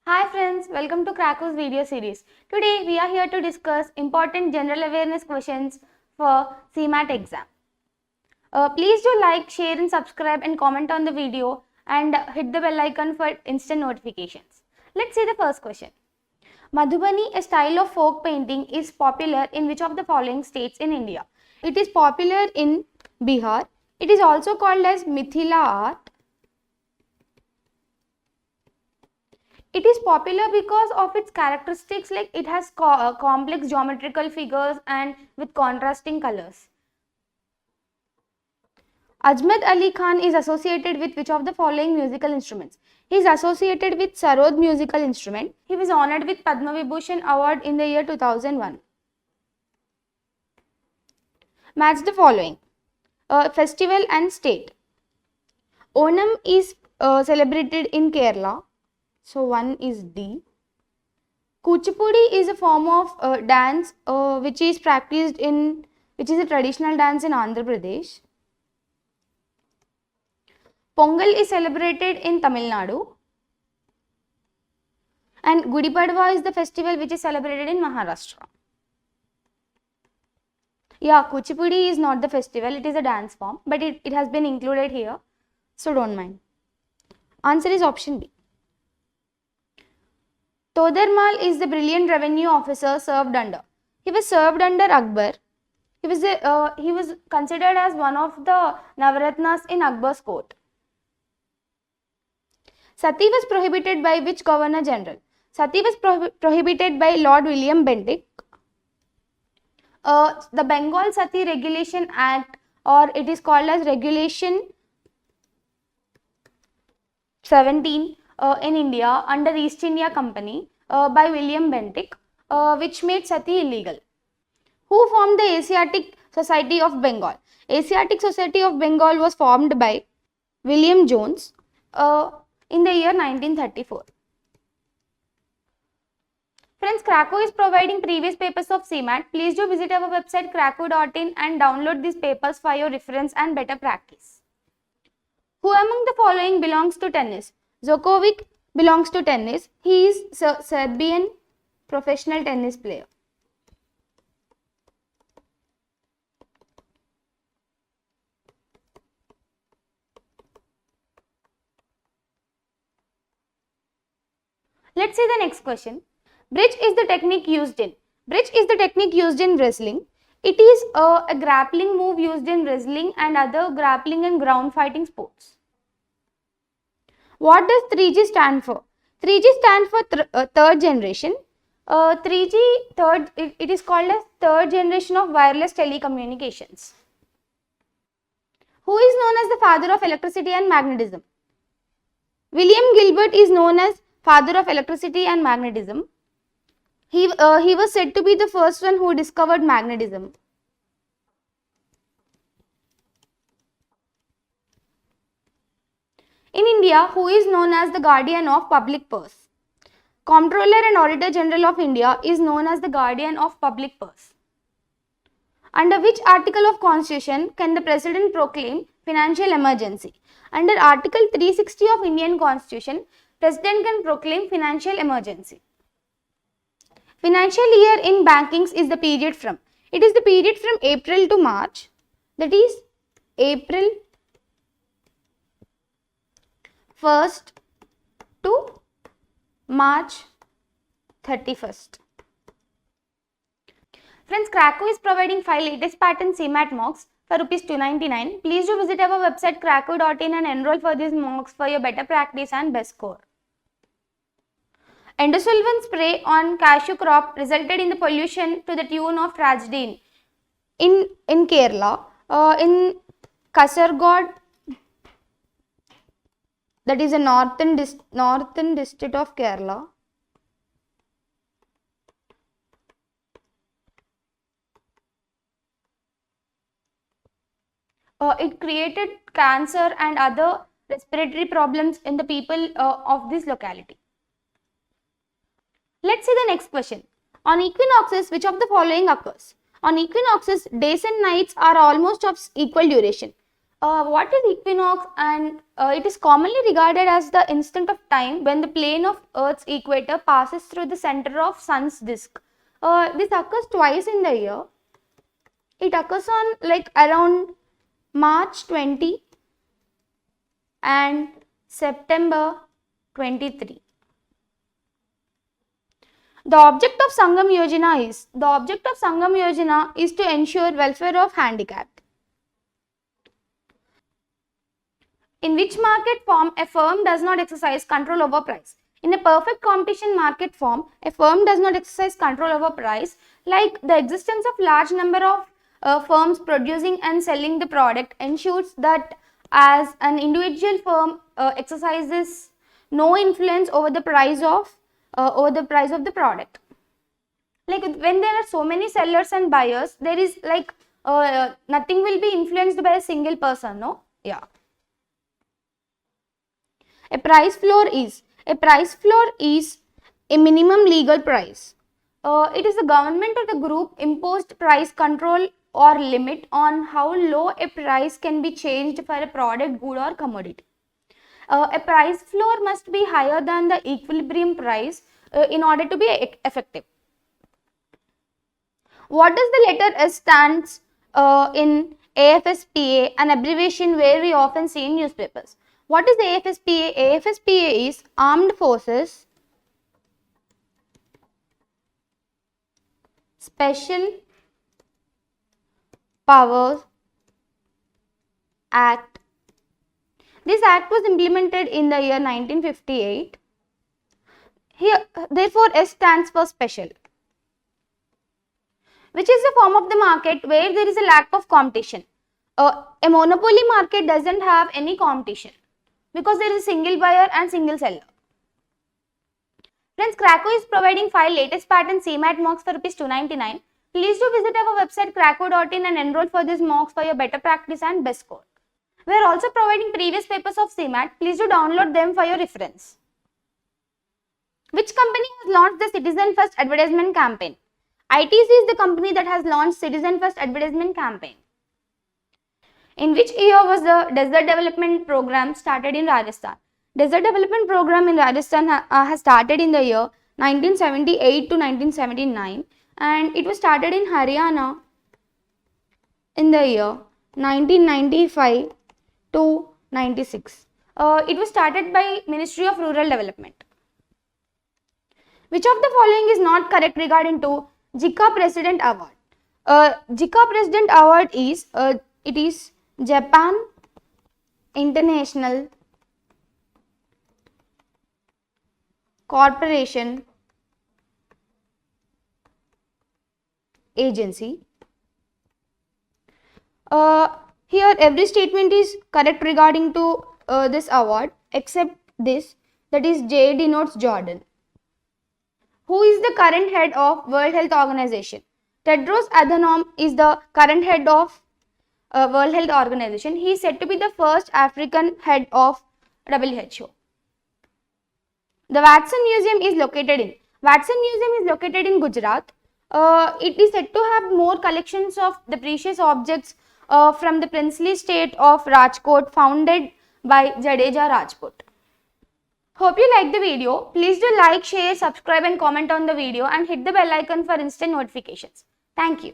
Hi friends, welcome to Krakow's video series. Today we are here to discuss important general awareness questions for CMAT exam. Please do like, share and subscribe and comment on the video and hit the bell icon for instant notifications. Let's see the first question. Madhubani, a style of folk painting, is popular in which of the following states in India? It is popular in Bihar. It is also called as Mithila art. It is popular because of its characteristics, like it has complex geometrical figures and with contrasting colors. Ajmat Ali Khan is associated with which of the following musical instruments? He is associated with Sarod musical instrument. He was honored with Padma Vibhushan award in the year 2001. Match the following. Festival and state. Onam is celebrated in Kerala. So 1 is D. Kuchipudi is a form of dance which is a traditional dance in Andhra Pradesh. Pongal is celebrated in Tamil Nadu. And Gudi Padwa is the festival which is celebrated in Maharashtra. Yeah, Kuchipudi is not the festival, it is a dance form, but it has been included here, so don't mind. Answer is option B. Todarmal is the brilliant revenue officer served under. He was served under Akbar. He was considered as one of the Navaratnas in Akbar's court. Sati was prohibited by which Governor General? Sati was prohibited by Lord William Bentinck. The Bengal Sati Regulation Act, or it is called as Regulation 17 in India under East India Company by William Bentinck, which made Sati illegal. Who formed the Asiatic Society of Bengal? Asiatic Society of Bengal was formed by William Jones in the year 1934. Friends, Krakow is providing previous papers of CMAT. Please do visit our website krakow.in and download these papers for your reference and better practice. Who among the following belongs to tennis? Djokovic belongs to tennis. He is a Serbian professional tennis player. Let's see the next question. Bridge is the technique used in. Bridge is the technique used in wrestling. It is a grappling move used in wrestling and other grappling and ground fighting sports. What does 3G stand for? 3G stands for third generation. 3G, it is called as third generation of wireless telecommunications. Who is known as the father of electricity and magnetism? William Gilbert is known as father of electricity and magnetism. He was said to be the first one who discovered magnetism. In India, who is known as the guardian of public purse? Comptroller and Auditor General of India is known as the guardian of public purse. Under which article of Constitution can the President proclaim financial emergency? Under Article 360 of Indian Constitution, President can proclaim financial emergency. Financial year in bankings is the period from. It is the period from April to March. That is April 1st to March 31st. Friends, Krakow is providing 5 latest pattern CMAT mocks for Rs 299. Please do visit our website krakow.in and enroll for these mocks for your better practice and best score. Endosulfan spray on cashew crop resulted in the pollution to the tune of tragedy in Kerala, in Kasaragod, that is a northern district of Kerala. It created cancer and other respiratory problems in the people of this locality. Let's see the next question. On equinoxes, which of the following occurs? On equinoxes, days and nights are almost of equal duration. What is equinox? And it is commonly regarded as the instant of time when the plane of Earth's equator passes through the center of Sun's disk. This occurs twice in the year. It occurs on like around March 20 and September 23. The object of Sangam Yojana is to ensure welfare of handicapped. In which market form a firm does not exercise control over price? In a perfect competition market form, a firm does not exercise control over price, like the existence of large number of firms producing and selling the product ensures that as an individual firm exercises no influence over the price of the product. Like when there are so many sellers and buyers, there is like nothing will be influenced by a single person, no? Yeah. A price floor is a minimum legal price. It is the government or the group imposed price control or limit on how low a price can be changed for a product, good or commodity. A price floor must be higher than the equilibrium price in order to be effective. What does the letter S stands in AFSPA, an abbreviation where we often see in newspapers? What is AFSPA? AFSPA is Armed Forces Special Powers Act. This act was implemented in the year 1958. Here, therefore, S stands for special, which is a form of the market where there is a lack of competition. A monopoly market doesn't have any competition because there is a single buyer and single seller. Friends, Krakow is providing 5 latest pattern CMAT mocks for ₹299. Please do visit our website krakow.in and enroll for these mocks for your better practice and best score. We are also providing previous papers of CMAT. Please do download them for your reference. Which company has launched the Citizen First advertisement campaign? ITC is the company that has launched Citizen First advertisement campaign. In which year was the Desert Development Program started in Rajasthan? Desert Development Program in Rajasthan has started in the year 1978 to 1979 and it was started in Haryana in the year 1995 to 96. It was started by Ministry of Rural Development. Which of the following is not correct regarding to JICA President Award? JICA President Award is it is Japan International Corporation Agency. Here every statement is correct regarding to this award except this, that is J denotes Jordan. Who is the current head of World Health Organization? Tedros Adhanom is the current head of World Health Organization. He is said to be the first African head of WHO. The Watson Museum is located in Gujarat. It is said to have more collections of the precious objects from the princely state of Rajkot founded by Jadeja Rajput. Hope you liked the video. Please do like, share, subscribe and comment on the video and hit the bell icon for instant notifications. Thank you.